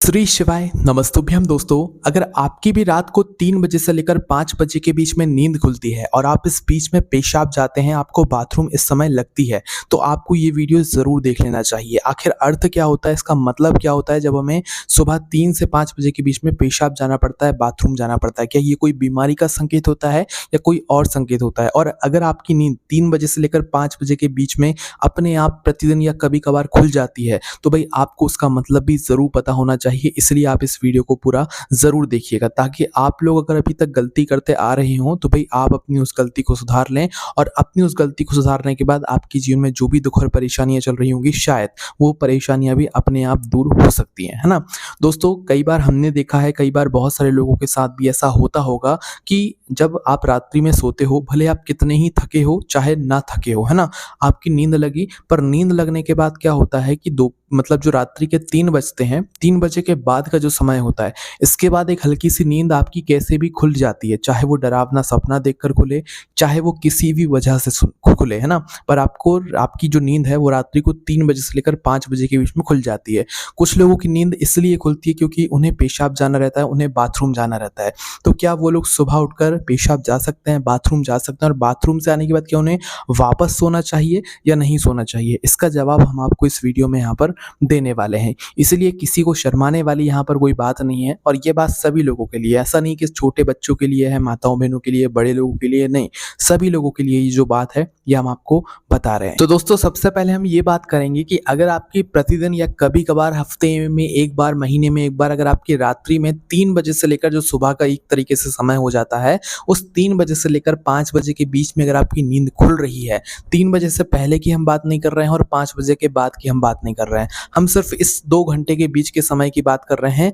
श्री शिवाय नमस्तुभ्यम दोस्तों। अगर आपकी भी रात को 3 बजे से लेकर 5 बजे के बीच में नींद खुलती है और आप इस बीच में पेशाब जाते हैं, आपको बाथरूम इस समय लगती है, तो आपको ये वीडियो ज़रूर देख लेना चाहिए। आखिर अर्थ क्या होता है, इसका मतलब क्या होता है जब हमें सुबह 3 से 5 बजे के बीच में पेशाब जाना पड़ता है, बाथरूम जाना पड़ता है? क्या ये कोई बीमारी का संकेत होता है या कोई और संकेत होता है? और अगर आपकी नींद 3 बजे से लेकर 5 बजे के बीच में अपने आप प्रतिदिन या कभी-कभार खुल जाती है, तो भई आपको उसका मतलब भी ज़रूर पता होना चाहिए। इसलिए आप इस वीडियो को पूरा ज़रूर देखिएगा, ताकि आप लोग अगर अभी तक गलती करते आ रहे हों, तो भई आप अपनी उस गलती को सुधार लें और अपनी उस गलती को सुधारने के बाद आपके जीवन में जो भी दुःख और परेशानियाँ चल रही होंगी, शायद वो परेशानियाँ भी अपने आप दूर हो सकती हैं, है ना? दोस्तों, कई बार हमने देखा है, कई बार बहुत सारे लोगों के साथ भी ऐसा होता होगा कि जब आप रात्रि में सोते हो, भले आप कितने ही थके हो, चाहे ना थके हो, है ना? आपकी नींद लगी, पर नींद लगने के बाद क्या होता है कि जो रात्रि के 3 बजते हैं, 3 बजे के बाद का जो समय होता है, इसके बाद एक हल्की-सी नींद आपकी कैसे भी खुल जाती है, चाहे वो डरावना सपना देखकर खुले, चाहे वो किसी भी वजह से खुले, है ना? पर आपकी जो नींद है, वो रात्रि को 3 बजे से लेकर 5 बजे के बीच में खुल जाती है। कुछ लोगों की नींद इसलिए खुलती है क्योंकि उन्हें पेशाब जाना रहता है, उन्हें बाथरूम जाना रहता है। तो क्या वो लोग सुबह उठकर पेशाब जा सकते हैं, बाथरूम जा सकते हैं और बाथरूम से आने के बाद क्या उन्हें वापस सोना चाहिए या नहीं सोना चाहिए? इसका जवाब हम आपको इस वीडियो में यहाँ पर देने वाले हैं। इसलिए किसी को शर्माने वाली यहाँ पर कोई बात नहीं है और ये बात सभी लोगों के लिए, ऐसा नहीं कि छोटे बच्चों के लिए है, माताओं-बहनों के लिए, बड़े लोगों के लिए नहीं, सभी लोगों के लिए ये जो बात है, ये हम आपको बता रहे हैं। तो दोस्तों, सबसे पहले हम ये बात करेंगे कि अगर आपकी प्रतिदिन या कभी-कभार हफ्ते में 1 बार, महीने में 1 बार अगर आपकी रात्रि में 3 बजे से लेकर जो सुबह का एक तरीके से समय हो जाता है, उस 3 बजे से लेकर 5 बजे के बीच में अगर आपकी नींद खुल रही है, 3 बजे से पहले की हम बात नहीं कर रहे हैं और 5 बजे के बाद की हम बात नहीं कर रहे हैं। हम सिर्फ इस 2 घंटे के बीच के समय की बात कर रहे हैं।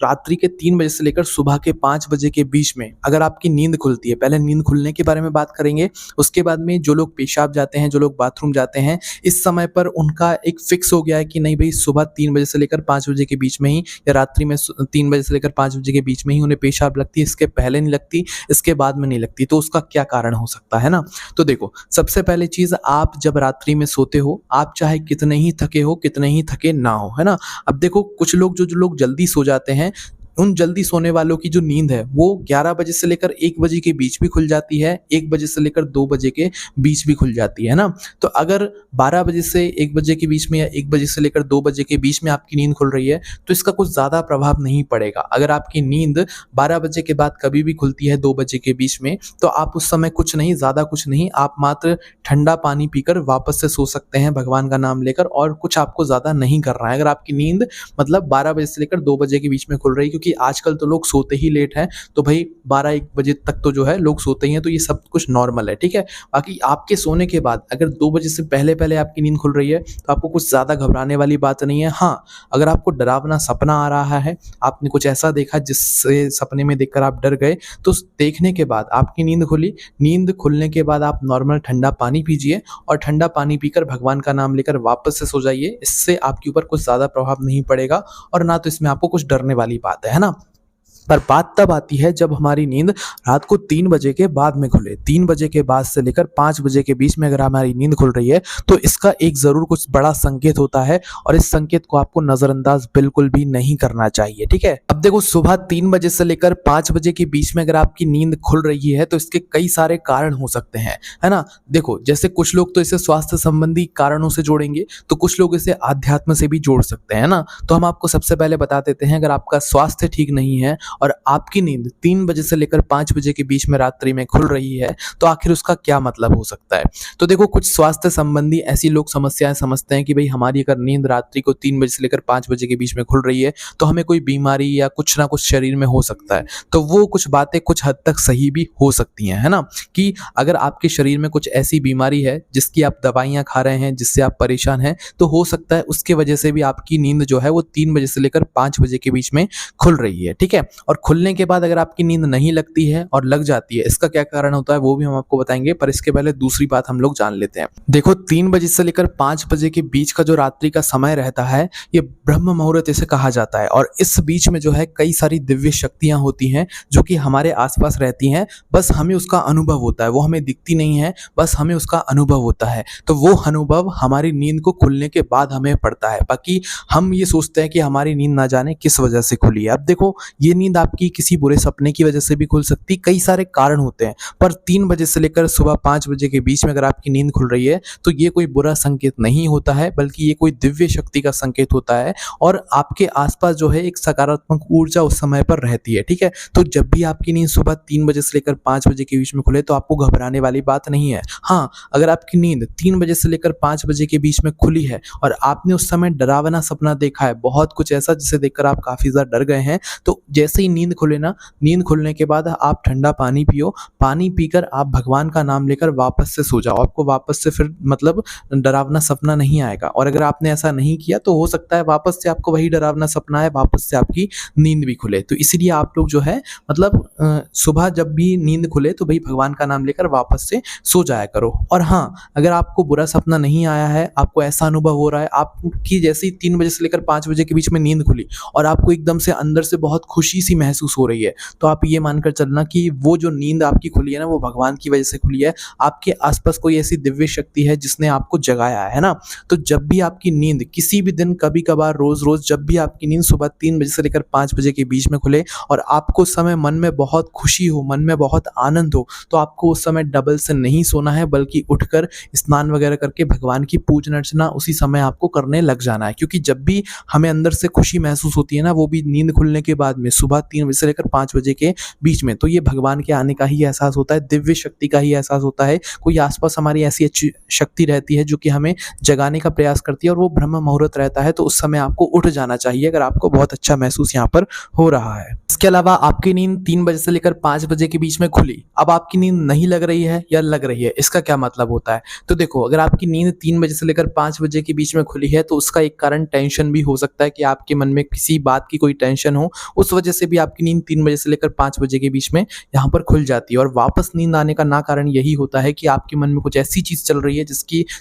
रात्रि के 3 बजे से लेकर सुबह के 5 बजे के बीच में अगर आपकी नींद खुलती है, पहले नींद खुलने के बारे में बात करेंगे, उसके बाद में जो लोग पेशाब जाते हैं, जो लोग बाथरूम जाते हैं, इस समय पर उनका एक फिक्स हो गया है कि नहीं भई सुबह 3 बजे से लेकर 5 बजे के बीच में ही या रात्रि में 3 बजे से लेकर 5 बजे के बीच में ही उन्हें पेशाब लगती है, इसके पहले नहीं लगती, इसके बाद में नहीं लगती। तो उसका क्या कारण हो सकता है ना? तो देखो, सबसे पहली चीज़, आप जब रात्रि में सोते हो, आप चाहे कितने ही थके हो, कितने ही थके ना हो, है ना? अब देखो, कुछ लोग जो लोग जल्दी सो जाते हैं, उन जल्दी सोने वालों की जो नींद है, वो 11 बजे से लेकर 1 बजे के बीच भी खुल जाती है, 1 बजे से लेकर 2 बजे के बीच भी खुल जाती है ना? तो अगर 12 बजे से 1 बजे के बीच में या 1 बजे से लेकर 2 बजे के बीच में आपकी नींद खुल रही है, तो इसका कुछ ज़्यादा प्रभाव नहीं पड़ेगा। अगर आपकी नींद 12 बजे के बाद कभी भी खुलती है 2 बजे के बीच में, तो आप उस समय कुछ नहीं, ज़्यादा कुछ नहीं, आप मात्र ठंडा पानी पीकर वापस से सो सकते हैं भगवान का नाम लेकर, और कुछ आपको ज़्यादा नहीं करना है। अगर आपकी नींद मतलब 12 बजे से लेकर 2 बजे के बीच में खुल रही है, क्योंकि आजकल तो लोग सोते ही लेट हैं, तो भाई 12-1 बजे तक तो जो है लोग सोते ही हैं, तो ये सब कुछ नॉर्मल है, ठीक है? बाकी आपके सोने के बाद अगर 2 बजे से पहले-पहले आपकी नींद खुल रही है, तो आपको कुछ ज़्यादा घबराने वाली बात नहीं है। हाँ, अगर आपको डरावना सपना आ रहा है, आपने कुछ ऐसा देखा जिससे सपने में देखकर आप डर गए, तो उस देखने के बाद आपकी नींद खुली, नींद खुलने के बाद आप नॉर्मल ठंडा पानी पीजिए और ठंडा पानी पीकर भगवान का नाम लेकर वापस से सो जाइए। इससे आपके ऊपर कुछ ज़्यादा प्रभाव नहीं पड़ेगा और ना तो इसमें आपको कुछ डरने वाली बात है ना? पर बात तब आती है जब हमारी नींद रात को 3 बजे के बाद में खुले। 3 बजे के बाद से लेकर 5 बजे के बीच में अगर हमारी नींद खुल रही है, तो इसका एक ज़रूर कुछ बड़ा संकेत होता है और इस संकेत को आपको नज़रअंदाज बिल्कुल भी नहीं करना चाहिए, ठीक है? अब देखो, सुबह 3 बजे से लेकर 5 बजे के बीच में अगर आपकी नींद खुल रही है, तो इसके कई सारे कारण हो सकते हैं, है ना? देखो, जैसे कुछ लोग तो इसे स्वास्थ्य संबंधी कारणों से जोड़ेंगे, तो कुछ लोग इसे आध्यात्म से भी जोड़ सकते हैं ना? तो हम आपको सबसे पहले बता देते हैं, अगर आपका स्वास्थ्य ठीक नहीं है और आपकी नींद 3 बजे से लेकर 5 बजे के बीच में रात्रि में खुल रही है, तो आखिर उसका क्या मतलब हो सकता है? तो देखो, कुछ स्वास्थ्य संबंधी ऐसी लोग समस्याएं समझते हैं कि भाई हमारी अगर नींद रात्रि को 3 बजे से लेकर 5 बजे के बीच में खुल रही है, तो हमें कोई बीमारी या कुछ ना कुछ शरीर में हो सकता है। तो वो कुछ बातें कुछ हद तक सही भी हो सकती हैं, है ना? कि अगर आपके शरीर में कुछ ऐसी बीमारी है जिसकी आप दवाइयाँ खा रहे हैं, जिससे आप परेशान हैं, तो हो सकता है उसके वजह से भी आपकी नींद जो है वो 3 बजे से लेकर 5 बजे के बीच में खुल रही है, ठीक है? और खुलने के बाद अगर आपकी नींद नहीं लगती है और लग जाती है, इसका क्या कारण होता है वो भी हम आपको बताएंगे, पर इसके पहले दूसरी बात हम लोग जान लेते हैं। देखो, 3 बजे से लेकर 5 बजे के बीच का जो रात्रि का समय रहता है, ये ब्रह्म मुहूर्त इसे कहा जाता है। और इस बीच में जो है कई सारी दिव्य शक्तियां होती हैं जो कि हमारे आसपास रहती हैं, बस हमें उसका अनुभव होता है, वो हमें दिखती नहीं है, बस हमें उसका अनुभव होता है। तो वो अनुभव हमारी नींद को खुलने के बाद हमें पड़ता है, बाकी हम ये सोचते हैं कि हमारी नींद ना जाने किस वजह से खुली है। अब देखो, ये नींद आपकी किसी बुरे सपने की वजह से भी खुल सकती, कई सारे कारण होते हैं, पर 3 बजे से लेकर सुबह 5 बजे के बीच में अगर आपकी नींद खुल रही है तो ये कोई बुरा संकेत नहीं होता है, बल्कि ये कोई दिव्य शक्ति का संकेत होता है। और आपके आसपास जो है एक सकारात्मक ऊर्जा उस समय पर रहती है, ठीक है। तो जब भी आपकी नींद सुबह 3 बजे से लेकर 5 बजे के बीच में खुले तो आपको घबराने वाली बात नहीं है। हाँ, अगर आपकी नींद 3 बजे से लेकर 5 बजे के बीच में खुली है और आपने उस समय डरावना सपना देखा है, बहुत कुछ ऐसा जिसे देखकर आप काफी ज्यादा डर गए हैं, तो जैसे ही नींद खुले ना, नींद खुलने के बाद आप ठंडा पानी पियो, पानी पीकर आप भगवान का नाम लेकर वापस से सो जाओ, आपको वापस से फिर मतलब डरावना सपना नहीं आएगा। और अगर आपने ऐसा नहीं किया तो हो सकता है वापस से आपको वही डरावना सपना आए, वापस से आपकी नींद भी खुले। तो इसीलिए आप लोग जो है मतलब सुबह जब भी नींद खुले तो भाई भगवान का नाम लेकर वापस से सो जाया करो। और हाँ, अगर आपको बुरा सपना नहीं आया है, आपको ऐसा अनुभव हो रहा है आपकी जैसे ही 3 बजे से लेकर 5 बजे के बीच में नींद खुली और आपको एकदम से अंदर से बहुत खुशी सी महसूस हो रही है, तो आप ये मानकर चलना कि वो जो नींद आपकी खुली है ना, वो भगवान की वजह से खुली है। आपके आसपास कोई ऐसी दिव्य शक्ति है जिसने आपको जगाया है ना। तो जब भी आपकी नींद किसी भी दिन, कभी कभार, रोज रोज, जब भी आपकी नींद सुबह 3 बजे से लेकर 5 बजे के बीच में खुले और आपको उस समय मन में बहुत खुशी हो, मन में बहुत आनंद हो, तो आपको उस समय डबल से नहीं सोना है, बल्कि उठकर स्नान वगैरह करके भगवान की पूजन अर्चना उसी समय आपको करने लग जाना है। क्योंकि जब भी हमें अंदर से खुशी महसूस होती है ना, वो भी नींद खुलने के बाद में सुबह 3 बजे से लेकर 5 बजे के बीच में, तो ये भगवान के आने का ही एहसास होता है, दिव्य शक्ति का ही एहसास होता है। कोई आसपास हमारी ऐसी अच्छी शक्ति रहती है जो कि हमें जगाने का प्रयास करती है, और वो ब्रह्म मुहूर्त रहता है, तो उस समय आपको उठ जाना चाहिए अगर आपको बहुत अच्छा महसूस यहाँ पर हो रहा है। इसके अलावा आपकी नींद 3 बजे से लेकर 5 बजे के बीच में खुली, अब आपकी नींद नहीं लग रही है या लग रही है, इसका क्या मतलब होता है? तो देखो, अगर आपकी नींद 3 बजे से लेकर 5 बजे के बीच में खुली है तो उसका एक कारण टेंशन भी हो सकता है कि आपके मन में किसी बात की कोई टेंशन हो, उस वजह से भी आपकी नींद 3 बजे से लेकर 5 बजे के बीच में यहाँ पर खुल जाती है। और वापस नींद आने का ना कारण यही होता है कि आपके मन में कुछ ऐसी चीज चल रही है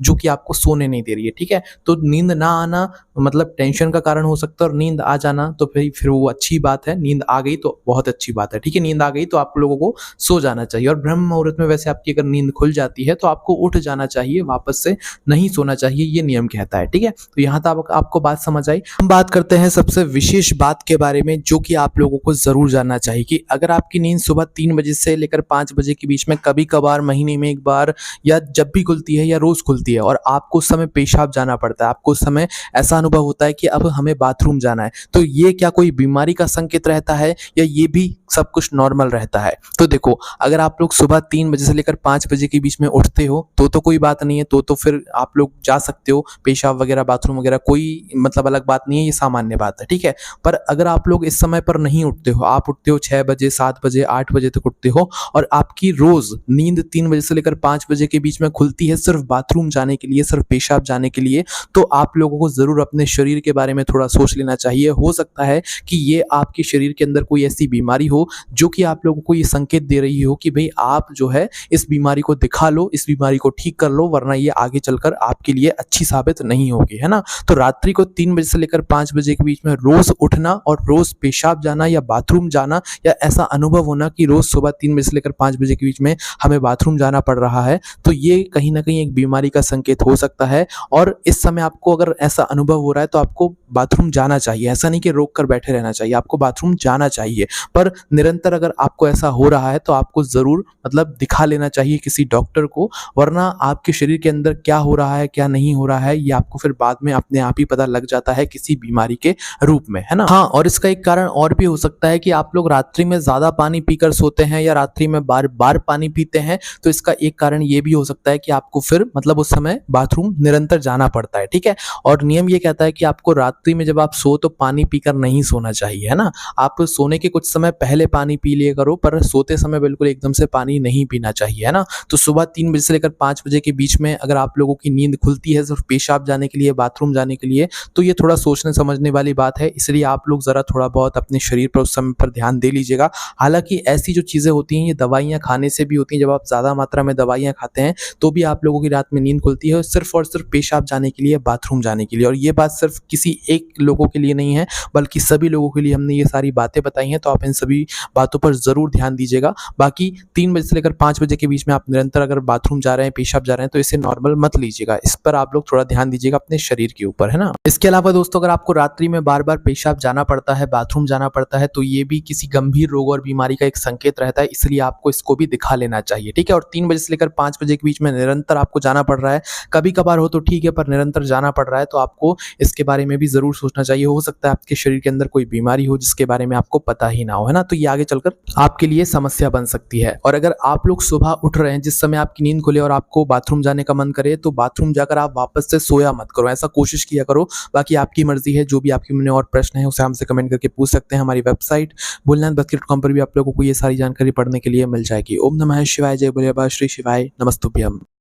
जो कि आपको सोने नहीं दे रही है, ठीक है। तो नींद ना आना मतलब टेंशन का कारण हो सकता है, और नींद आ जाना तो फिर वो अच्छी बात है। नींद आ गई तो बहुत अच्छी बात है, ठीक है। नींद आ गई तो आप लोगों को सो जाना चाहिए, और ब्रह्म मुहूर्त में वैसे आपकी अगर नींद खुल जाती है तो आपको उठ जाना चाहिए, वापस से नहीं सोना चाहिए, ये नियम कहता है, ठीक है। तो यहाँ तक आपको बात समझ आई। हम बात करते हैं सबसे विशेष बात के बारे में जो कि आप लोगों को जरूर जानना चाहिए कि अगर आपकी नींद सुबह 3 बजे से लेकर 5 बजे के बीच में कभी कभार, महीने में एक बार, या जब भी खुलती है या रोज खुलती है और आपको उस समय पेशाब जाना पड़ता है, आपको उस समय ऐसा अनुभव होता है कि अब हमें बाथरूम जाना है, तो ये क्या कोई बीमारी का संकेत रहता है या ये भी सब कुछ नॉर्मल रहता है? तो देखो, अगर आप लोग सुबह 3 बजे से लेकर 5 बजे के बीच में उठते हो तो कोई बात नहीं है, तो फिर आप लोग जा सकते हो पेशाब वगैरह, बाथरूम वगैरह, कोई मतलब अलग बात नहीं है, ये सामान्य बात है, ठीक है। पर अगर आप लोग इस समय पर नहीं उठते हो, आप उठते हो 6 बजे, 7 बजे, 8 बजे तक उठते हो, और आपकी रोज नींद 3 बजे से लेकर 5 बजे के बीच में खुलती है सिर्फ बाथरूम जाने के लिए, सिर्फ पेशाब जाने के लिए, तो आप लोगों को जरूर अपने शरीर के बारे में थोड़ा सोच लेना चाहिए। हो सकता है कि ये आपके शरीर के अंदर कोई ऐसी बीमारी हो जो कि आप लोगों को ये संकेत दे रही हो कि भाई आप जो है इस बीमारी को दिखा लो, इस बीमारी को ठीक कर लो, वरना ये आगे चलकर आपके लिए अच्छी साबित नहीं होगी, है ना। तो रात्रि को 3 बजे से लेकर 5 बजे के बीच में रोज उठना और रोज पेशाब जाना या बाथरूम जाना, या ऐसा अनुभव होना कि रोज सुबह 3 बजे से लेकर 5 बजे के बीच में हमें बाथरूम जाना पड़ रहा है, तो ये कहीं ना कहीं एक बीमारी का संकेत हो सकता है। और इस समय आपको अगर ऐसा अनुभव हो रहा है तो आपको बाथरूम जाना चाहिए, ऐसा नहीं कि रोक कर बैठे रहना चाहिए, आपको बाथरूम जाना चाहिए। पर निरंतर अगर आपको ऐसा हो रहा है तो आपको जरूर मतलब दिखा लेना चाहिए किसी डॉक्टर को, वरना आपके शरीर के अंदर क्या हो रहा है क्या नहीं हो रहा है ये आपको फिर बाद में अपने आप ही पता लग जाता है किसी बीमारी के रूप में, है ना। हाँ, और इसका एक कारण और भी हो सकता है कि आप लोग रात्रि में ज्यादा पानी पीकर सोते हैं या रात्रि में बार बार पानी पीते हैं, तो इसका एक कारण ये भी हो सकता है कि आपको फिर मतलब उस समय बाथरूम निरंतर जाना पड़ता है, ठीक है। और नियम ये कहता है कि आपको रात्रि में जब आप सो तो पानी पीकर नहीं सोना चाहिए, है ना। आप सोने के कुछ समय पहले पानी पी लिया करो, पर सोते समय बिल्कुल एकदम से पानी नहीं पीना चाहिए, है ना? तो सुबह 3 बजे से लेकर 5 बजे के बीच में अगर आप लोगों की नींद खुलती है सिर्फ़ पेशाब जाने के लिए, बाथरूम जाने के लिए, तो ये थोड़ा सोचने समझने वाली बात है। इसलिए आप लोग ज़रा थोड़ा बहुत अपने शरीर पर उस समय पर ध्यान दे लीजिएगा। हालाँकि ऐसी जो चीज़ें होती हैं, ये दवाइयाँ खाने से भी होती हैं। जब आप ज़्यादा मात्रा में दवाइयाँ खाते हैं, तो भी आप लोगों की रात में नींद खुलती है, सिर्फ़ और सिर्फ़ पेशाब जाने के लिए, बाथरूम जाने के लिए। और ये बात सिर्फ़ किसी एक लोगों के लिए नहीं है, बल्कि सभी लोगों के लिए हमने ये सारी बातें बताई हैं, तो आप इन सभी बातों पर ज़रूर ध्यान दीजिएगा। बाकी 3 बजे से लेकर 5 बजे के बीच में आप निरंतर अगर बाथरूम जा रहे हैं, पेशाब जा रहे हैं, तो इसे नॉर्मल मत लीजिएगा। इस पर आप लोग थोड़ा ध्यान दीजिएगा अपने शरीर के ऊपर, है ना? इसके अलावा दोस्तों, अगर आपको रात्रि में बार-बार पेशाब जाना पड़ता है, बाथरूम जाना पड़ता है, तो ये भी किसी गंभीर रोग और बीमारी का एक संकेत रहता है, इसलिए आपको इसको भी दिखा लेना चाहिए, ठीक है? और 3 बजे से लेकर 5 बजे के बीच में निरंतर आपको जाना पड़ रहा है, कभी-कभार हो तो ठीक है, पर निरंतर जाना पड़ रहा है, तो आपको इसके बारे में भी ज़रूर सोचना चाहिए। हो सकता है आपके शरीर के अंदर कोई बीमारी हो जिसके बारे में आपको पता ही ना हो, है ना? तो ये आगे चलकर आपके लिए समस्या बन सकती है। और अगर आप लोग सुबह उठ रहे हैं, जिस समय आपकी नींद खुले और आपको बाथरूम जाने का मन करे, तो बाथरूम जाकर आप वापस से सोया मत करो, ऐसा कोशिश किया करो। बाकी आपकी मर्ज़ी है, जो भी आपके मन में और प्रश्न हैं, उसे हमसे कमेंट करके पूछ सकते हैं। हमारी वेबसाइट भोलेनाथभक्ति.com पर भी आप लोगों को ये सारी जानकारी पढ़ने के लिए मिल जाएगी। ओम नमः शिवाय, जय भोले बाबा श्री शिवाय, नमस्तुभ्यम।